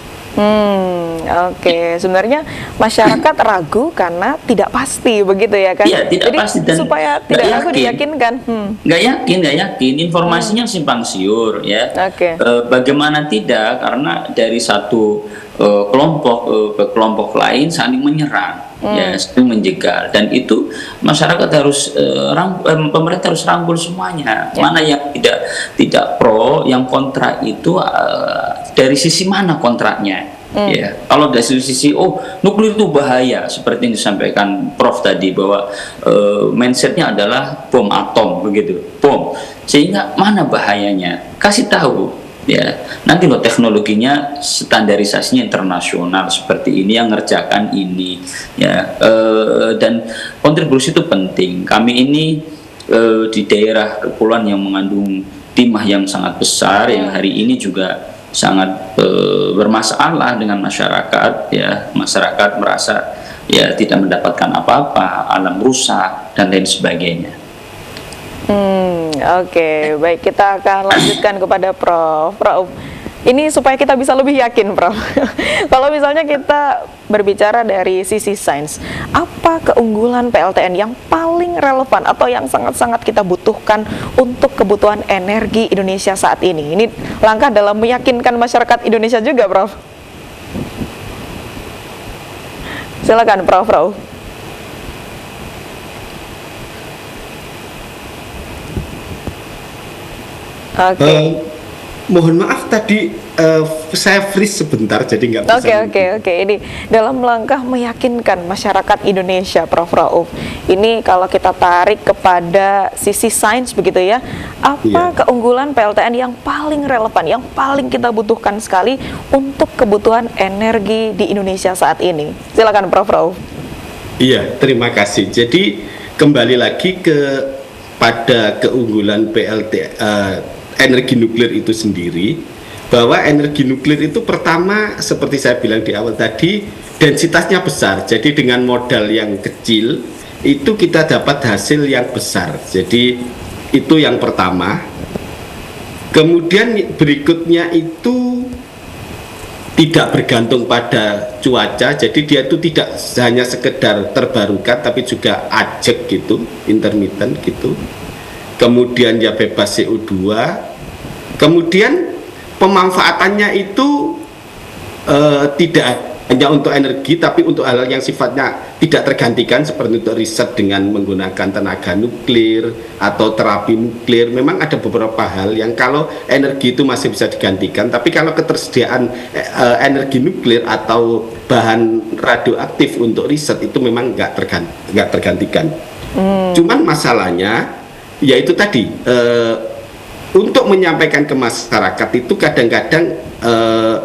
Oke. Sebenarnya masyarakat ragu karena tidak pasti begitu ya kan? Iya, tidak jadi, pasti dan supaya tidak ragu diyakinkan. Nggak yakin, informasinya simpang siur ya. Bagaimana tidak? Karena dari satu kelompok ke kelompok lain saling menyerang. Ya, saling menjegal dan itu masyarakat harus pemerintah harus rangkul semuanya. Mana yang tidak pro, yang kontra itu dari sisi mana kontraknya? Ya, kalau dari sisi nuklir itu bahaya seperti yang disampaikan Prof tadi bahwa mindsetnya adalah bom atom begitu, bom. Sehingga mana bahayanya? Kasih tahu. Ya, nanti loh teknologinya standarisasinya internasional seperti ini yang ngerjakan ini ya, dan kontribusi itu penting. Kami ini di daerah kepulauan yang mengandung timah yang sangat besar yang hari ini juga sangat bermasalah dengan masyarakat ya, masyarakat merasa ya tidak mendapatkan apa-apa, alam rusak dan lain sebagainya. Oke, baik, kita akan lanjutkan kepada Prof. Rauf. Ini supaya kita bisa lebih yakin, Prof. Kalau misalnya kita berbicara dari sisi sains, apa keunggulan PLTN yang paling relevan atau yang sangat-sangat kita butuhkan untuk kebutuhan energi Indonesia saat ini? Ini langkah dalam meyakinkan masyarakat Indonesia juga, Prof. Silakan, Prof. Oke. Mohon maaf tadi saya freeze sebentar jadi nggak bisa. Oke. Ini dalam langkah meyakinkan masyarakat Indonesia, Prof. Rauf. Ini kalau kita tarik kepada sisi sains begitu ya, apa keunggulan PLTN yang paling relevan, yang paling kita butuhkan sekali untuk kebutuhan energi di Indonesia saat ini? Silakan, Prof. Rauf. Iya, terima kasih. Jadi kembali lagi pada keunggulan energi nuklir itu sendiri, bahwa energi nuklir itu pertama seperti saya bilang di awal tadi, densitasnya besar. Jadi dengan modal yang kecil itu kita dapat hasil yang besar. Jadi itu yang pertama. Kemudian berikutnya itu tidak bergantung pada cuaca. Jadi dia itu tidak hanya sekedar terbarukan tapi juga ajek gitu, intermittent gitu. Kemudian ya bebas CO2, kemudian pemanfaatannya itu tidak hanya untuk energi tapi untuk hal yang sifatnya tidak tergantikan seperti untuk riset dengan menggunakan tenaga nuklir atau terapi nuklir. Memang ada beberapa hal yang kalau energi itu masih bisa digantikan, tapi kalau ketersediaan energi nuklir atau bahan radioaktif untuk riset itu memang nggak tergantikan. Cuman masalahnya yaitu tadi untuk menyampaikan ke masyarakat itu kadang-kadang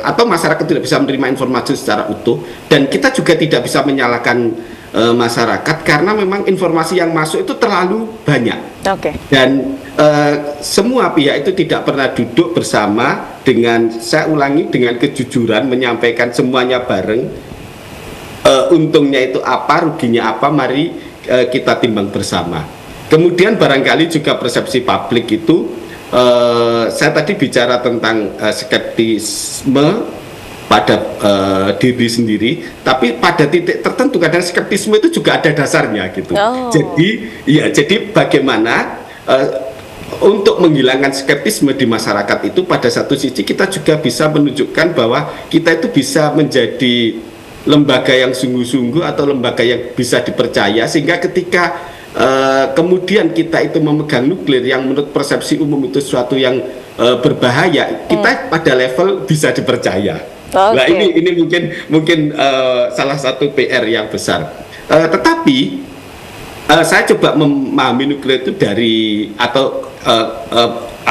atau masyarakat tidak bisa menerima informasi secara utuh, dan kita juga tidak bisa menyalahkan masyarakat karena memang informasi yang masuk itu terlalu banyak. Dan semua pihak itu tidak pernah duduk bersama dengan, saya ulangi, dengan kejujuran menyampaikan semuanya bareng. Untungnya itu apa, ruginya apa, mari kita timbang bersama. Kemudian barangkali juga persepsi publik itu, saya tadi bicara tentang skeptisme pada diri sendiri, tapi pada titik tertentu kadang skeptisme itu juga ada dasarnya gitu. Jadi bagaimana untuk menghilangkan skeptisme di masyarakat itu, pada satu sisi kita juga bisa menunjukkan bahwa kita itu bisa menjadi lembaga yang sungguh-sungguh atau lembaga yang bisa dipercaya, sehingga ketika kemudian kita itu memegang nuklir yang menurut persepsi umum itu sesuatu yang berbahaya, kita pada level bisa dipercaya. Nah ini mungkin salah satu PR yang besar. Tetapi saya coba memahami nuklir itu dari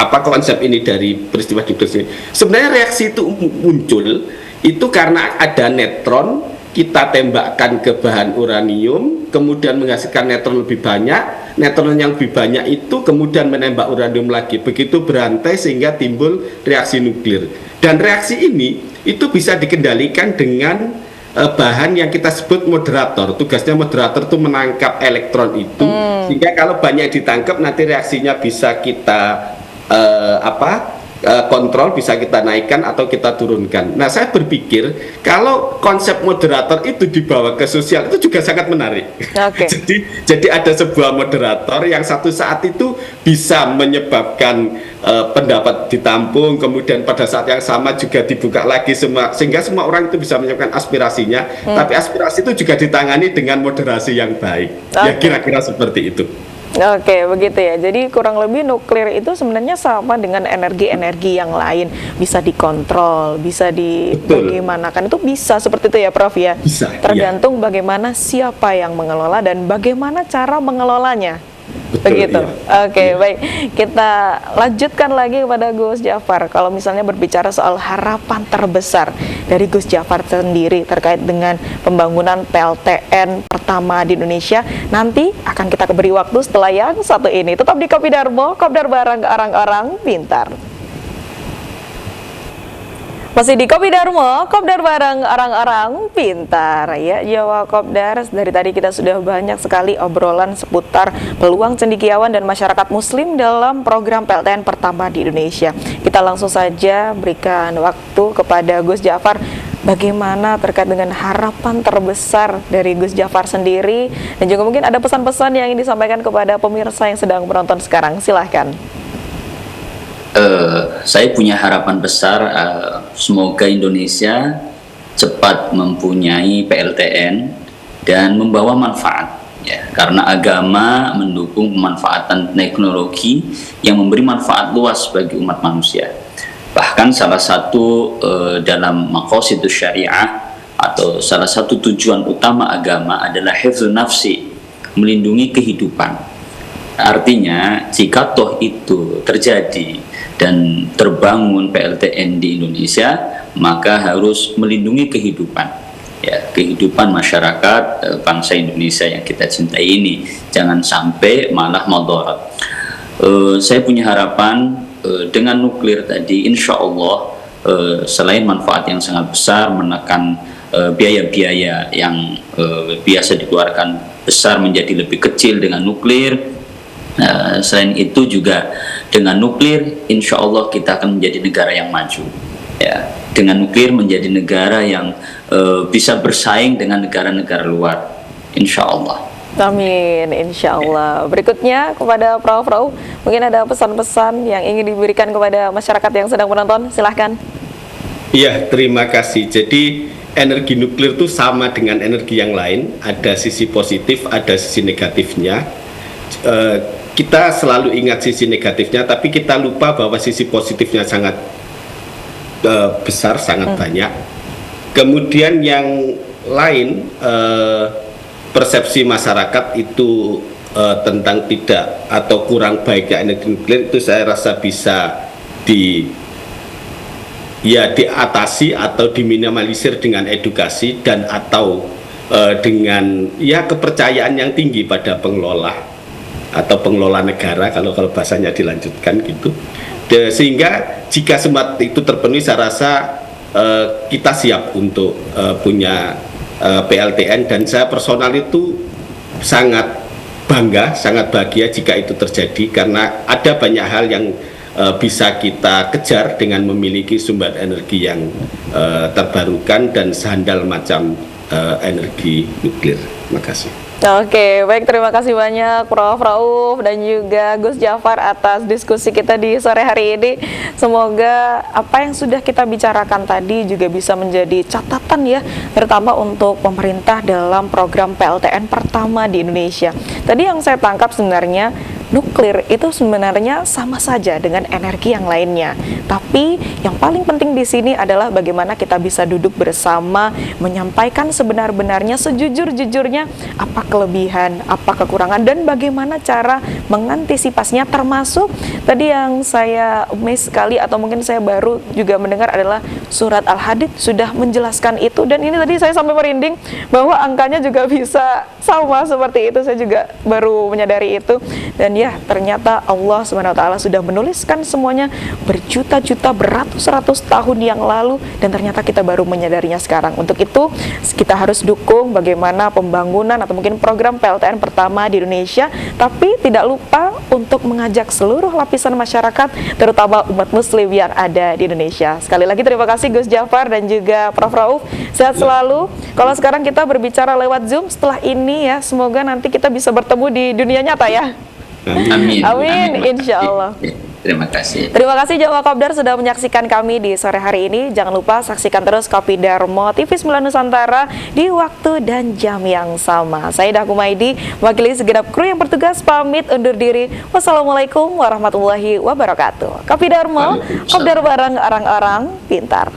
konsep ini dari peristiwa nuklir. Sebenarnya reaksi itu muncul itu karena ada neutron, kita tembakkan ke bahan uranium, kemudian menghasilkan neutron lebih banyak. Neutron yang lebih banyak itu kemudian menembak uranium lagi. Begitu berantai sehingga timbul reaksi nuklir. Dan reaksi ini itu bisa dikendalikan dengan bahan yang kita sebut moderator. Tugasnya moderator itu menangkap elektron itu, sehingga kalau banyak ditangkap nanti reaksinya bisa kita kontrol, bisa kita naikkan atau kita turunkan. Nah, saya berpikir kalau konsep moderator itu dibawa ke sosial itu juga sangat menarik. Jadi ada sebuah moderator yang satu saat itu bisa menyebabkan pendapat ditampung, kemudian pada saat yang sama juga dibuka lagi sehingga semua orang itu bisa menyampaikan aspirasinya, tapi aspirasi itu juga ditangani dengan moderasi yang baik. Ya kira-kira seperti itu. Begitu ya. Jadi kurang lebih nuklir itu sebenarnya sama dengan energi-energi yang lain, bisa dikontrol, bisa bagaimanakan, itu bisa seperti itu ya, Prof ya. Bisa. Tergantung bagaimana siapa yang mengelola dan bagaimana cara mengelolanya. Begitu. Baik. Kita lanjutkan lagi kepada Gus Jafar. Kalau misalnya berbicara soal harapan terbesar dari Gus Jafar sendiri terkait dengan pembangunan PLTN pertama di Indonesia, nanti akan kita beri waktu setelah yang satu ini. Tetap di Kopi Darmo, Kopdar barang ke orang-orang pintar. Masih di Kopi Darmo, Kopdar bareng orang-orang pintar ya. Jawa Kopdar, dari tadi kita sudah banyak sekali obrolan seputar peluang cendekiawan dan masyarakat muslim dalam program PLTN pertama di Indonesia. Kita langsung saja berikan waktu kepada Gus Jafar. Bagaimana terkait dengan harapan terbesar dari Gus Jafar sendiri, dan juga mungkin ada pesan-pesan yang ingin disampaikan kepada pemirsa yang sedang menonton sekarang. Silahkan. Saya punya harapan besar, semoga Indonesia cepat mempunyai PLTN dan membawa manfaat, ya, karena agama mendukung pemanfaatan teknologi yang memberi manfaat luas bagi umat manusia. Bahkan salah satu dalam maqasidus syariah atau salah satu tujuan utama agama adalah hifdzun nafsi, melindungi kehidupan. Artinya jika toh itu terjadi dan terbangun PLTN di Indonesia, maka harus melindungi kehidupan, ya, kehidupan masyarakat bangsa Indonesia yang kita cintai ini, jangan sampai malah mudarat. Saya punya harapan dengan nuklir tadi, insya Allah selain manfaat yang sangat besar, menekan biaya-biaya yang biasa dikeluarkan besar menjadi lebih kecil dengan nuklir. Selain itu juga dengan nuklir insya Allah kita akan menjadi negara yang maju, ya, dengan nuklir menjadi negara yang bisa bersaing dengan negara-negara luar, insya Allah. Amin, insya Allah. Berikutnya kepada Prof. Rauf, mungkin ada pesan-pesan yang ingin diberikan kepada masyarakat yang sedang menonton, silahkan. Iya, terima kasih. Jadi energi nuklir itu sama dengan energi yang lain, ada sisi positif, ada sisi negatifnya. Kita selalu ingat sisi negatifnya, tapi kita lupa bahwa sisi positifnya sangat besar, sangat banyak. Kemudian yang lain, persepsi masyarakat itu tentang tidak atau kurang baiknya energi nuklir itu saya rasa bisa diatasi atau diminimalisir dengan edukasi dan atau dengan kepercayaan yang tinggi pada pengelola atau pengelola negara, kalau bahasanya dilanjutkan gitu. Sehingga jika semua itu terpenuhi, saya rasa kita siap untuk punya PLTN, dan saya personal itu sangat bangga, sangat bahagia jika itu terjadi, karena ada banyak hal yang bisa kita kejar dengan memiliki sumber energi yang terbarukan dan sehandal macam energi nuklir. Terima kasih. Oke, baik, terima kasih banyak Prof. Rauf dan juga Gus Jafar atas diskusi kita di sore hari ini. Semoga apa yang sudah kita bicarakan tadi juga bisa menjadi catatan ya, terutama untuk pemerintah dalam program PLTN pertama di Indonesia. Tadi yang saya tangkap sebenarnya nuklir itu sebenarnya sama saja dengan energi yang lainnya. Tapi yang paling penting di sini adalah bagaimana kita bisa duduk bersama, menyampaikan sebenar-benarnya, sejujur-jujurnya apa kelebihan, apa kekurangan, dan bagaimana cara mengantisipasinya, termasuk tadi yang saya miss sekali atau mungkin saya baru juga mendengar adalah surat Al-Hadid sudah menjelaskan itu, dan ini tadi saya sampai merinding bahwa angkanya juga bisa sama seperti itu. Saya juga baru menyadari itu, dan ya ternyata Allah SWT sudah menuliskan semuanya berjuta-juta, beratus-ratus tahun yang lalu, dan ternyata kita baru menyadarinya sekarang. Untuk itu kita harus dukung bagaimana pembangunan atau mungkin program PLTN pertama di Indonesia, tapi tidak lupa untuk mengajak seluruh lapisan masyarakat, terutama umat muslim yang ada di Indonesia. Sekali lagi terima kasih Gus Jafar dan juga Prof. Rauf, sehat selalu. Kalau sekarang kita berbicara lewat Zoom, setelah ini ya semoga nanti kita bisa bertemu di dunia nyata ya. Amin. Amin, insya Allah. Terima kasih. Terima kasih Jawa Kopdar sudah menyaksikan kami di sore hari ini. Jangan lupa saksikan terus Kopi Darmo TV 9 Nusantara di waktu dan jam yang sama. Saya Daku Maidi, mewakili segenap kru yang bertugas, pamit undur diri. Wassalamualaikum warahmatullahi wabarakatuh. Kopi Darmo, Kopdar bareng orang-orang pintar.